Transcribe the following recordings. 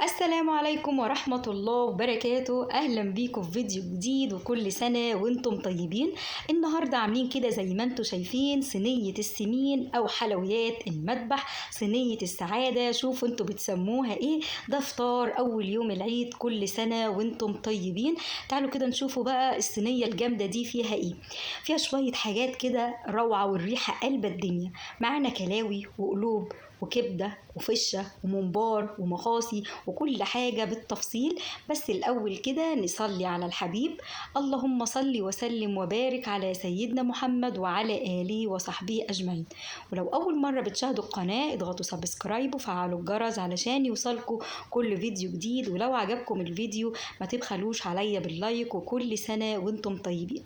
السلام عليكم ورحمة الله وبركاته. أهلا بيكم في فيديو جديد، وكل سنة وانتم طيبين. النهاردة عاملين كده زي ما انتم شايفين صينية السمين أو حلويات المذبح، صينية السعادة، شوفوا انتم بتسموها ايه. ده فطار أول يوم العيد، كل سنة وانتم طيبين. تعالوا كده نشوفوا بقى الصينية الجامدة دي فيها ايه. فيها شوية حاجات كده روعة والريحة قلب الدنيا. معانا كلاوي وقلوب وكبدة وفشة وممبار ومخاصي وكل حاجة بالتفصيل. بس الأول كده نصلي على الحبيب. اللهم صل وسلم وبارك على سيدنا محمد وعلى آله وصحبه أجمعين. ولو أول مرة بتشاهدوا القناة اضغطوا سبسكرايب وفعلوا الجرس علشان يوصلكوا كل فيديو جديد. ولو عجبكم الفيديو ما تبخلوش عليا باللايك، وكل سنة وانتم طيبين.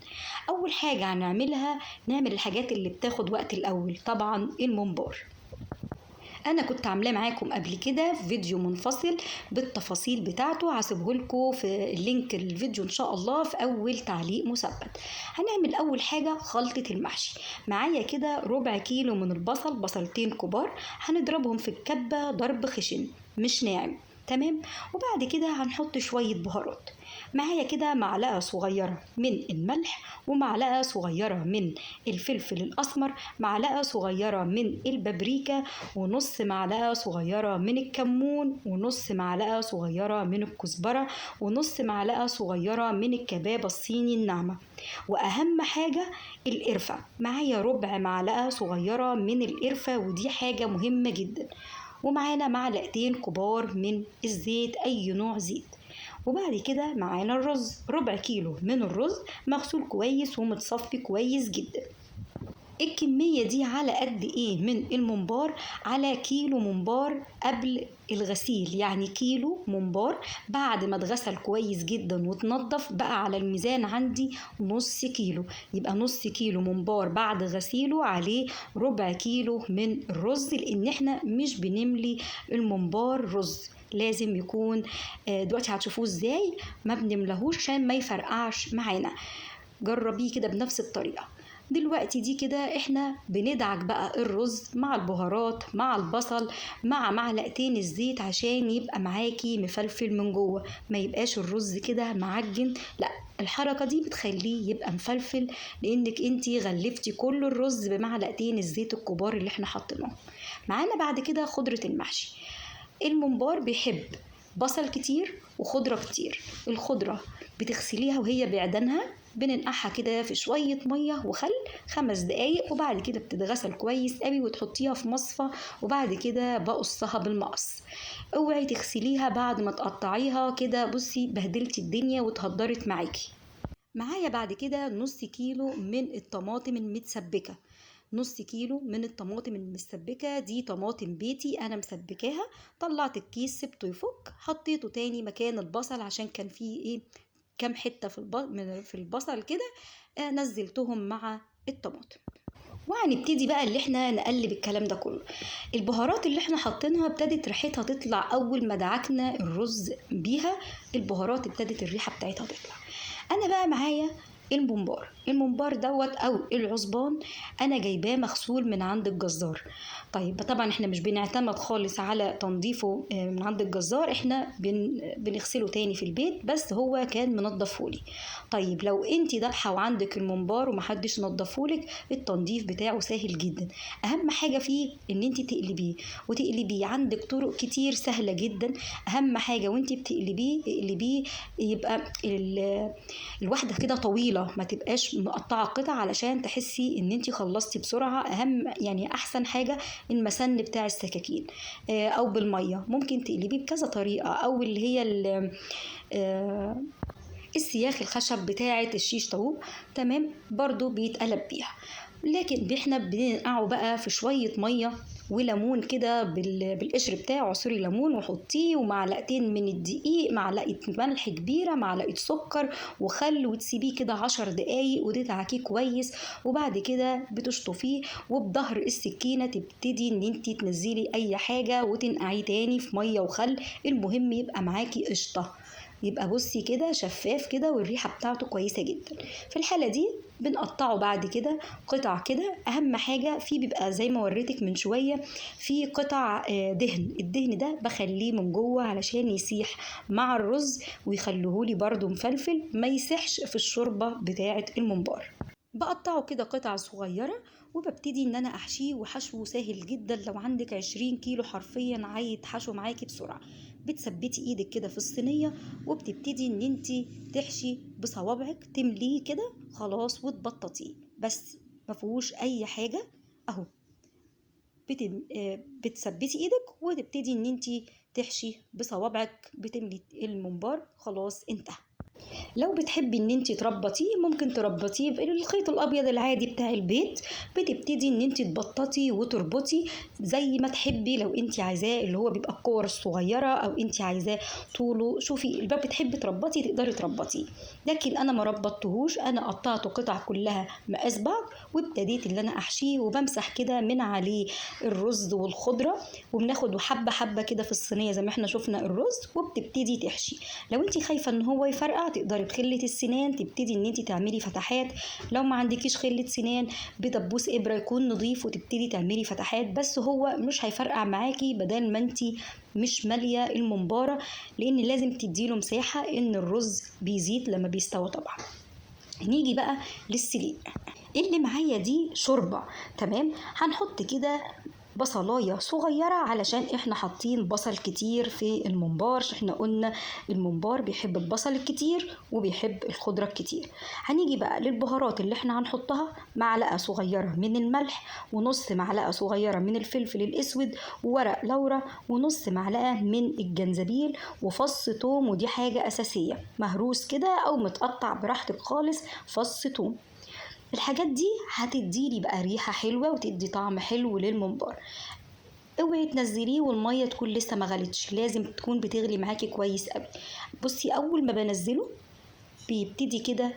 أول حاجة هنعملها نعمل الحاجات اللي بتاخد وقت الأول، طبعا الممبار. انا كنت عاملاه معاكم قبل كده في فيديو منفصل بالتفاصيل بتاعته، هسيبه لكم في اللينك الفيديو ان شاء الله في اول تعليق مثبت. هنعمل اول حاجه خلطه المحشي. معايا كده ربع كيلو من البصل، بصلتين كبار هنضربهم في الكبه ضرب خشن مش ناعم، تمام. وبعد كده هنحط شويه بهارات. معايا كده معلقه صغيره من الملح، ومعلقه صغيره من الفلفل الاسمر، معلقه صغيره من البابريكا، ونص معلقه صغيره من الكمون، ونص معلقه صغيره من الكزبره، ونص معلقه صغيره من الكبابه الصيني الناعمه. واهم حاجه القرفه، معايا ربع معلقه صغيره من القرفه، ودي حاجه مهمه جدا. ومعانا معلقتين كبار من الزيت، اي نوع زيت. وبعد كده معانا الرز، ربع كيلو من الرز مغسول كويس ومتصفي كويس جدا. الكمية دي على قد ايه من الممبار؟ على كيلو ممبار قبل الغسيل، يعني كيلو ممبار بعد ما اتغسل كويس جدا وتنضف بقى على الميزان عندي نص كيلو. يبقى نص كيلو ممبار بعد غسيله عليه ربع كيلو من الرز، لان احنا مش بنملي الممبار رز، لازم يكون دلوقتي هتشوفوه ازاي ما بنملهوش عشان ما يفرقعش معانا. جربيه كده بنفس الطريقة. دلوقتي دي كده احنا بندعك بقى الرز مع البهارات مع البصل مع معلقتين الزيت عشان يبقى معاكي مفلفل من جوه، ما يبقاش الرز كده معجن، لا، الحركة دي بتخليه يبقى مفلفل، لانك انتي غلفتي كل الرز بمعلقتين الزيت الكبار اللي احنا حاطينهم. معانا بعد كده خضرة المحشي. الممبار بيحب بصل كتير وخضرة كتير. الخضرة بتغسليها وهي بعدنها، بننقعها كده في شوية مية وخل 5 دقايق، وبعد كده بتتغسل كويس قوي وتحطيها في مصفى، وبعد كده بقصها بالمقص. اوعي تغسليها بعد ما تقطعيها كده، بصي بهدلتي الدنيا وتهدرت معاكي. معايا بعد كده نص كيلو من الطماطم المتسبكة. نص كيلو من الطماطم المسبكة، دي طماطم بيتي أنا مسبكاها. طلعت الكيس سبته يفك، حطيته تاني مكان البصل عشان كان فيه ايه كام حتة في البصل كده، نزلتهم مع الطماطم. وهنبتدي بقى اللي احنا نقلب الكلام ده كله. البهارات اللي احنا حاطينها ابتدت ريحتها تطلع اول ما دعكنا الرز بيها، البهارات ابتدت الريحة بتاعتها تطلع. انا بقى معايا الممبار دوت او العصبان، انا جايباه مغسول من عند الجزار. طيب طبعا احنا مش بنعتمد خالص على تنظيفه من عند الجزار، احنا بنغسله تاني في البيت، بس هو كان منضفهولي. طيب لو انتي ذابحه وعندك الممبار ومحدش نضفهولك، التنظيف بتاعه سهل جدا. اهم حاجه فيه ان انتي تقلبيه عندك طرق كتير سهله جدا. اهم حاجه وانتي بتقلبيه اقلبيه يبقى الواحدة كده طويلة، ما تبقاش مقطعة قطع علشان تحسي ان انتي خلصتي بسرعة. اهم يعني احسن حاجة المسن بتاع السكاكين، او بالمية. ممكن تقلبيه بكذا طريقة، او اللي هي السياخ الخشب بتاعة الشيش طاووق، تمام، برضو بيتقلب بيها. لكن احنا بننقعه بقى في شوية مية وليمون كده بالقشر بتاعه، عصري ليمون وحطيه، ومعلقتين من الدقيق، معلقة ملح كبيرة، معلقة سكر وخل، وتسيبيه كده 10 دقايق وتدعكيه كويس. وبعد كده بتشطفيه، وبظهر السكينة تبتدي ان انتي تنزلي اي حاجة وتنقعيه تاني في مية وخل. المهم يبقى معاكي قشطة، يبقى بصي كده شفاف كده والريحة بتاعته كويسة جدا. في الحالة دي بنقطعه بعد كده قطع كده. اهم حاجة فيه بيبقى زي ما وريتك من شوية في قطع دهن. الدهن ده بخليه من جوه علشان يسيح مع الرز ويخليهولي برضو مفلفل، ما يسيحش في الشوربة بتاعة الممبار. بقطعه كده قطع صغيرة وببتدي ان انا احشيه، وحشوه سهل جدا. لو عندك 20 كيلو حرفيا عايز حشو معاكي بسرعة، بتثبتي ايدك كده في الصينية وبتبتدي ان انتي تحشي بصوابعك، تمليه كده خلاص وتبططيه بس، مفيهوش اي حاجة اهو. بتثبتي ايدك وتبتدي ان انتي تحشي بصوابعك، بتملي الممبار خلاص انتهى. لو بتحبي ان انت تربطيه ممكن تربطيه بالخيط الابيض العادي بتاع البيت. بتبتدي ان انت تبططي وتربطي زي ما تحبي. لو انت عايزاه اللي هو بيبقى الكور الصغيره، او انت عايزاه طوله، شوفي الباب بتحبي تربطي تقدري تربطيه. لكن انا ما ربطتهوش، انا قطعته قطع كلها مقاس بعض وابتديت ان انا احشيه وبمسح كده من عليه الرز والخضره، وبناخد حبه حبه كده في الصينيه زي ما احنا شفنا الرز، وبتبتدي تحشي. لو انت خايفه ان هو يفرقع تقدري بخله السنان تبتدي ان انت تعملي فتحات. لو ما عندكيش خله سنان بدبوس ابره يكون نظيف وتبتدي تعملي فتحات، بس هو مش هيفرقع معاكي بدل ما انت مش ماليه الممباره، لان لازم تديله مساحه ان الرز بيزيد لما بيستوى طبعا. نيجي بقى للسليق. اللي معايا دي شوربه، تمام. هنحط كده بصلايه صغيره علشان احنا حاطين بصل كتير في الممبار. احنا قلنا الممبار بيحب البصل الكتير وبيحب الخضره الكتير. هنيجي بقى للبهارات اللي احنا هنحطها: معلقه صغيره من الملح، ونص معلقه صغيره من الفلفل الاسود، وورق لورا، ونص معلقه من الجنزبيل، وفص توم، ودي حاجه اساسيه، مهروس كده او متقطع براحتك خالص فص توم. الحاجات دي هتديلي بقى ريحة حلوة وتدي طعم حلو للممبار. اوعي تنزليه والمية تكون لسه ما غلتش، لازم تكون بتغلي معاكي كويس قوي. بصي اول ما بنزله بيبتدي كده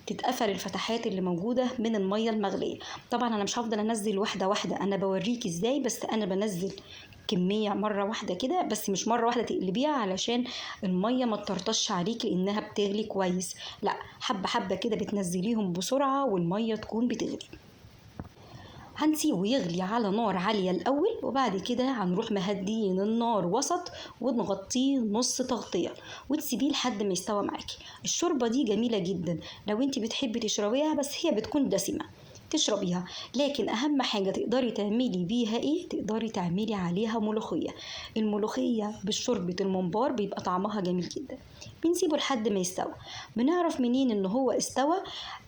تتقفل الفتحات اللي موجودة من المية المغلية. طبعا انا مش هفضل انزل واحدة واحدة، انا بوريكي ازاي، بس انا بنزل كمية مرة واحدة كده، بس مش مرة واحدة تقلبيها علشان المية ما تطرطش عليكي لانها بتغلي كويس، لا حبة حبة كده بتنزليهم بسرعة والمية تكون بتغلي. هنسيبه يغلي على نار عالية الأول، وبعد كده هنروح مهديين النار وسط ونغطيه نص تغطية وتسيبيه لحد ما يستوى معاكي. الشوربة دي جميلة جدا لو انت بتحبي تشربيها، بس هي بتكون دسمة تشربيها، لكن اهم حاجه تقدري تعملي بيها ايه؟ تقدري تعملي عليها ملوخيه. الملوخيه بشوربه الممبار بيبقى طعمها جميل جدا. بنسيبه لحد ما يستوى. بنعرف منين ان هو استوى؟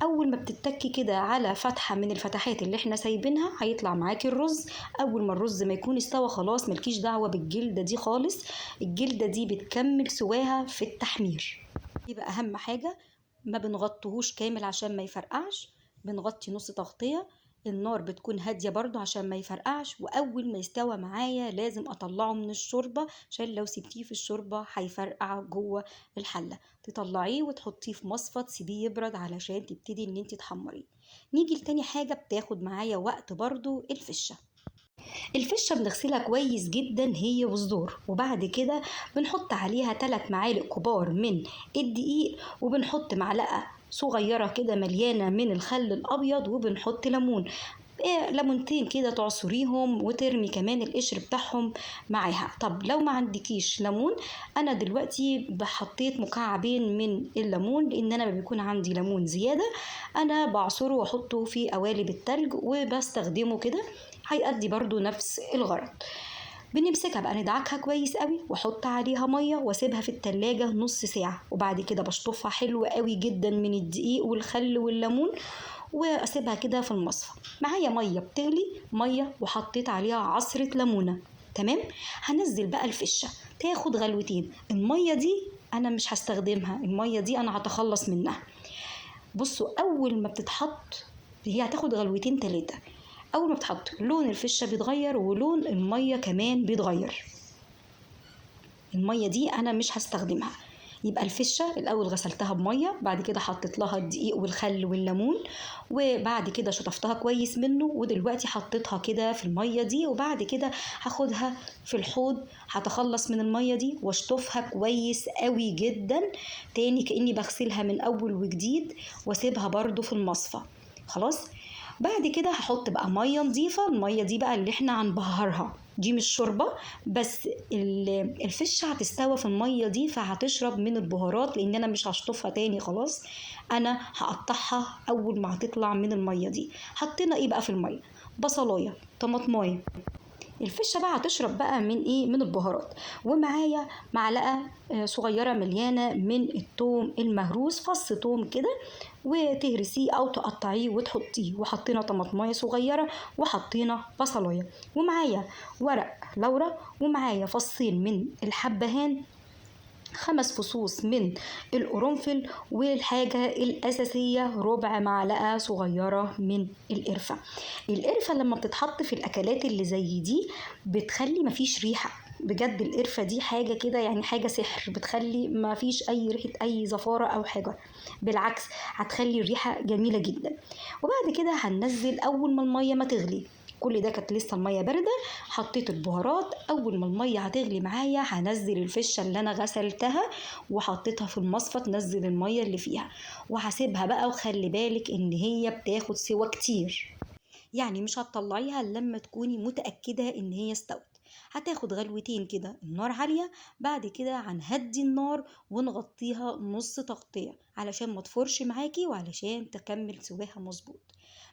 اول ما بتتكي كده على فتحه من الفتحات اللي احنا سايبينها هيطلع معاكي الرز. اول ما الرز ما يكون استوى خلاص ملكيش دعوه بالجلده دي خالص، الجلده دي بتكمل سواها في التحمير. يبقى اهم حاجه ما بنغطيهوش كامل عشان ما يفرقعش، بنغطي نص تغطية. النار بتكون هادية برضو عشان ما يفرقعش. وأول ما يستوى معايا لازم أطلعه من الشوربة، عشان لو سبتيه في الشوربة هيفرقع جوه الحلة. تطلعيه وتحطيه في مصفى تسيبيه يبرد علشان تبتدي ان انت تحمريه. نيجي لتاني حاجة بتاخد معايا وقت برضو: الفشة. الفشة بنغسلها كويس جدا هي والزور، وبعد كده بنحط عليها 3 معالق كبار من الدقيق، وبنحط معلقة صغيرة كده مليانة من الخل الأبيض، وبنحط ليمون، ليمونتين كده تعصريهم وترمي كمان القشر بتاعهم معاها. طب لو ما عندكيش ليمون، انا دلوقتي بحطيت مكعبين من الليمون، لان انا بيكون عندي ليمون زيادة انا بعصره واحطه في قوالب التلج وبستخدمه كده، هيأدي برضو نفس الغرض. بنمسكها بقى ندعكها كويس قوي واحط عليها ميه واسيبها في التلاجة نص ساعة، وبعد كده بشطفها حلو قوي جدا من الدقيق والخل والليمون واسيبها كده في المصفى. معايا ميه بتغلي، ميه وحطيت عليها عصرة ليمونة، تمام. هنزل بقى الفشة تاخد غلوتين. الميه دي انا مش هستخدمها، الميه دي انا هتخلص منها. بصوا اول ما بتتحط هي هتاخد غلوتين 3، اول ما بتحط لون الفشه بيتغير ولون الميه كمان بيتغير. الميه دي انا مش هستخدمها. يبقى الفشه الاول غسلتها بميه، بعد كده حطيت لها الدقيق والخل والليمون، وبعد كده شطفتها كويس منه، ودلوقتي حطيتها كده في الميه دي، وبعد كده هاخدها في الحوض، هتخلص من الميه دي واشطفها كويس قوي جدا تاني كاني بغسلها من اول وجديد، واسيبها برضو في المصفى. خلاص. بعد كده هحط بقى ميه نظيفه، الميه دي بقى اللي احنا هنبهرها، دي مش شوربه، بس الفشه هتستوى في الميه دي فهتشرب من البهارات، لان انا مش هشطفها تاني خلاص. انا هقطعها اول ما هتطلع من الميه دي. حطينا ايه بقى في الميه؟ بصلايه، طماطمايه. الفشه بقى هتشرب بقى من ايه؟ من البهارات. ومعايا معلقه صغيره مليانه من الثوم المهروس، فص ثوم كده، وتهرسيه او تقطعيه وتحطيه. وحطينا طماطمايه صغيره، وحطينا بصلايه، ومعايا ورق لورا، ومعايا فصين من الحبهان، 5 فصوص من القرنفل، والحاجة الأساسية ربع معلقة صغيرة من القرفة. القرفة لما بتتحط في الأكلات اللي زي دي بتخلي مفيش ريحة، بجد القرفة دي حاجة كده يعني حاجة سحر، بتخلي مفيش أي ريحة أي زفارة أو حاجة، بالعكس هتخلي الريحة جميلة جدا. وبعد كده هننزل أول ما المية ما تغلي، كل ده كانت لسه الميه بارده. حطيت البهارات، اول ما الميه هتغلي معايا هنزل الفشه اللي انا غسلتها وحطيتها في المصفى تنزل الميه اللي فيها، وهسيبها بقى. وخلي بالك ان هي بتاخد سوا كتير، يعني مش هتطلعيها إلا لما تكوني متأكدة ان هي استوت. هتاخد غلوتين كده، النار عالية، بعد كده هنهدي النار ونغطيها نص تغطية علشان ما تفرش معاكي وعلشان تكمل سواها مظبوط.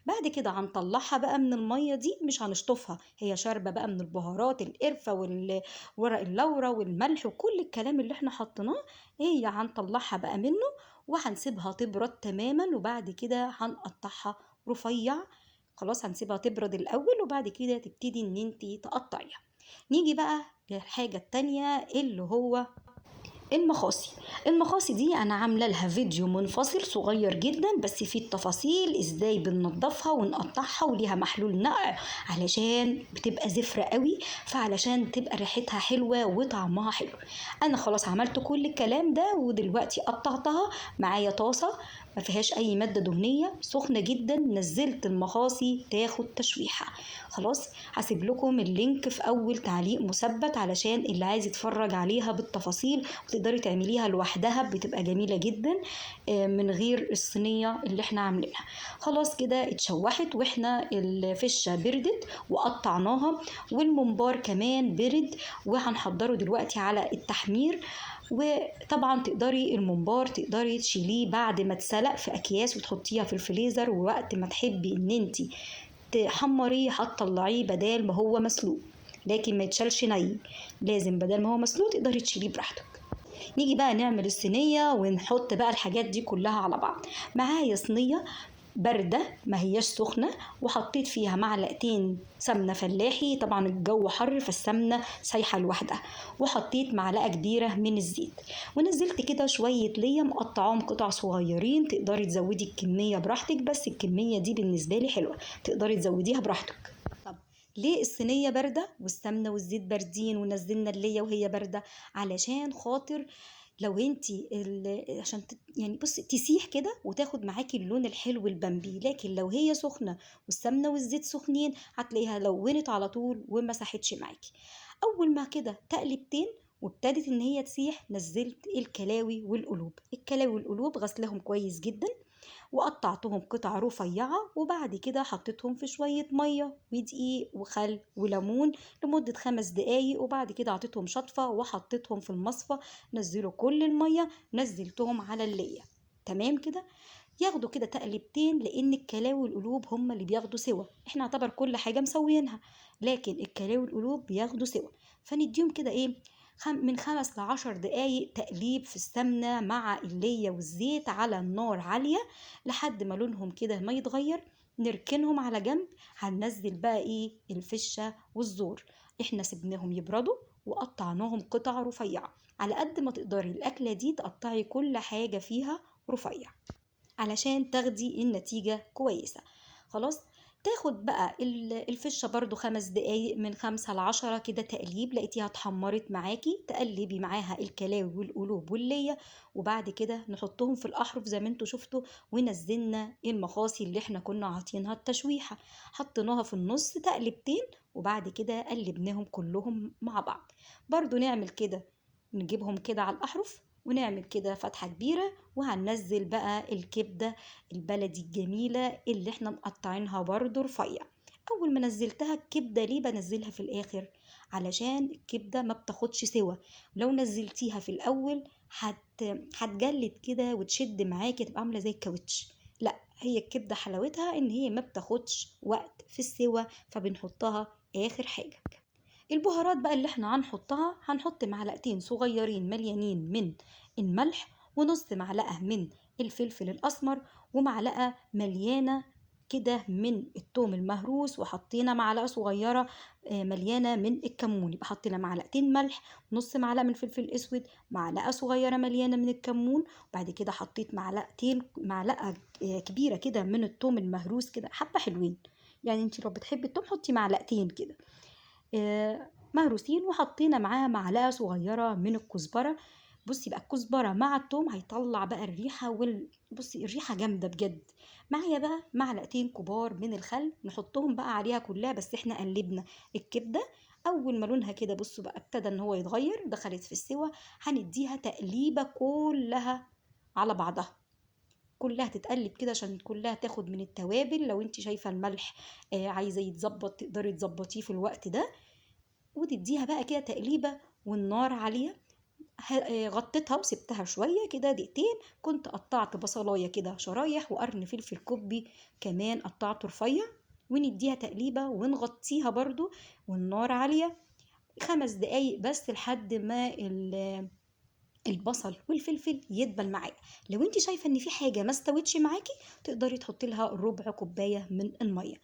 بعد كده هنطلعها بقى من المية دي، مش هنشطفها، هي شاربة بقى من البهارات، القرفة والورق اللورا والملح وكل الكلام اللي احنا حطيناه. هي هنطلعها بقى منه وهنسيبها تبرد تماما، وبعد كده هنقطعها رفيع. خلاص هنسيبها تبرد الاول وبعد كده تبتدي ان انتي تقطعيها. نيجي بقى للحاجة التانية اللي هو المخاصي. المخاصي دي انا عامله لها فيديو منفصل صغير جدا بس فيه التفاصيل ازاي بننضفها ونقطعها، وليها محلول نقع علشان بتبقى زفرة قوي، فعلشان تبقى ريحتها حلوة وطعمها حلو. انا خلاص عملت كل الكلام ده، ودلوقتي قطعتها. معايا طاسة ما فيهاش اي مادة دهنية سخنة جدا، نزلت المخاصي تاخد تشويحة. خلاص هسيب لكم اللينك في اول تعليق مثبت علشان اللي عايز يتفرج عليها بالتفاصيل، وتقدري تعمليها لوحدها بتبقى جميلة جدا من غير الصينية اللي احنا عاملينها. خلاص كده اتشوحت، واحنا الفشة بردت وقطعناها، والممبار كمان برد وهنحضره دلوقتي على التحمير. وطبعا تقدري الممبار تقدري تشيليه بعد ما اتسلق في اكياس وتحطيها في الفريزر، ووقت ما تحبي ان انتي تحمريه هتطلعيه بدال ما هو مسلوق، لكن ما يتشالش ني، لازم بدل ما هو مسلوق تقدري تشيليه براحتك. نيجي بقى نعمل الصينية ونحط بقى الحاجات دي كلها على بعض. معايا صينية باردة ما هياش سخنة، وحطيت فيها معلقتين سمنة فلاحي، طبعا الجو حر فالسمنة سايحة لوحدها، وحطيت معلقة كبيرة من الزيت، ونزلت كده شوية ليا مقطعاهم قطع صغيرين. تقدري تزودي الكمية براحتك، بس الكمية دي بالنسبة لي حلوة، تقدري تزوديها براحتك. طب ليه الصينية باردة والسمنة والزيت باردين ونزلنا اللية وهي باردة؟ علشان خاطر لو انتي عشان يعني بص تسيح كده وتاخد معاكي اللون الحلو البامبي، لكن لو هي سخنة والسمنة والزيت سخنين هتلاقيها لونت على طول وما ساحتش معاكي. اول ما كده تقلبتين وابتدت ان هي تسيح، نزلت الكلاوي والقلوب. الكلاوي والقلوب غسلهم كويس جدا وقطعتهم قطع رفيعة، وبعد كده حطيتهم في شوية مية ودقيق وخل وليمون لمدة 5 دقايق، وبعد كده عطيتهم شطفة وحطيتهم في المصفى. نزلوا كل المية، نزلتهم على اللية. تمام كده. ياخدوا كده تقلبتين، لان الكلاوي والقلوب هما اللي بياخدوا سوا، احنا نعتبر كل حاجة مسويينها، لكن الكلاوي والقلوب بياخدوا سوا. فنديهم كده ايه، من 5 ل10 دقايق تقليب في السمنة مع اللية والزيت على النار عالية لحد ما لونهم كده ما يتغير. نركنهم على جنب. هننزل بقى ايه الفشة والزور، احنا سبناهم يبردوا وقطعناهم قطع رفيعة. على قد ما تقدري الأكلة دي تقطعي كل حاجة فيها رفيع علشان تاخدي النتيجة كويسة. خلاص تاخد بقى الفشة برضو 5 دقايق، من 5 ل10 كده تقليب، لقيتيها اتحمرت معاكي تقلبي معاها الكلاوي والقلوب واللية، وبعد كده نحطهم في الأحرف زي ما انتوا شفتوا. ونزلنا المخاصي اللي احنا كنا عاطينها التشويحة، حطيناها في النص تقلبتين، وبعد كده قلبناهم كلهم مع بعض. برضو نعمل كده، نجيبهم كده على الأحرف ونعمل كده فتحة كبيرة، وهننزل بقى الكبدة البلدي الجميلة اللي احنا مقطعينها برضو رفيع. اول ما نزلتها الكبدة، ليه بنزلها في الاخر؟ علشان الكبدة ما بتاخدش سوا. لو نزلتيها في الاول هتجلد كده وتشد معاكي، تبقى عاملة زي الكاوتش. لا، هي الكبدة حلاوتها ان هي ما بتاخدش وقت في السوا، فبنحطها اخر حاجة. البهارات بقى اللي احنا هنحطها، هنحط معلقتين صغيرين مليانين من الملح، ونص معلقة من الفلفل الأسمر، ومعلقة مليانة كده من التوم المهروس، وحطينا معلقة صغيرة مليانة من الكمون. يبقى حطينا معلقتين ملح، نص معلقة من فلفل أسود، معلقة صغيرة مليانة من الكمون. وبعد كده حطيت معلقة كبيرة كده من التوم المهروس، كده حبة حلوين. يعني انت لو بتحبي التوم حطي معلقتين كده مهروسين، وحطينا معاها معلقة صغيرة من الكزبرة. بصي بقى الكزبرة مع التوم هيطلع بقى الريحة بصي الريحة جامدة بجد. معايا بقى معلقتين كبار من الخل، نحطهم بقى عليها كلها، بس احنا قلبنا الكبدة. اول ما لونها كده بصوا بقى ابتدى ان هو يتغير، دخلت في السوا، هنديها تقليبة كلها على بعضها. كلها تتقلب كده عشان كلها تاخد من التوابل. لو انت شايفة الملح عايزة يتظبط، تقدري تظبطيه في الوقت ده، وتديها بقى كده تقليبة والنار عالية. غطيتها وسبتها شوية كده دقيقتين. كنت قطعت بصلاية كده شرايح، وقرن فلفل كوبي كمان قطعته رفيع، ونديها تقليبة ونغطيها برضو والنار عالية 5 دقايق بس، لحد ما البصل والفلفل يدبل معايا. لو انت شايفه ان في حاجه ما استوتش معاكي، تقدري تحطي لها ربع كوبايه من الميه.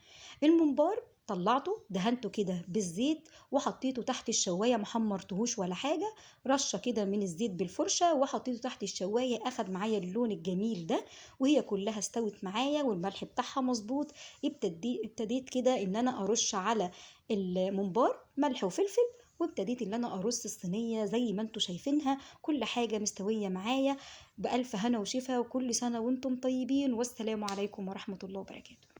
الممبار طلعته دهنته كده بالزيت، وحطيته تحت الشوايه، ما حمرتهوش ولا حاجه، رشه كده من الزيت بالفرشه وحطيته تحت الشوايه، اخد معايا اللون الجميل ده، وهي كلها استوت معايا والملح بتاعها مظبوط. ابتديت كده ان انا ارش على الممبار ملح وفلفل، وابتديت ان انا ارص الصينيه زي ما انتوا شايفينها، كل حاجة مستوية معايا. بألف هنا وشفا، وكل سنة وانتم طيبين، والسلام عليكم ورحمة الله وبركاته.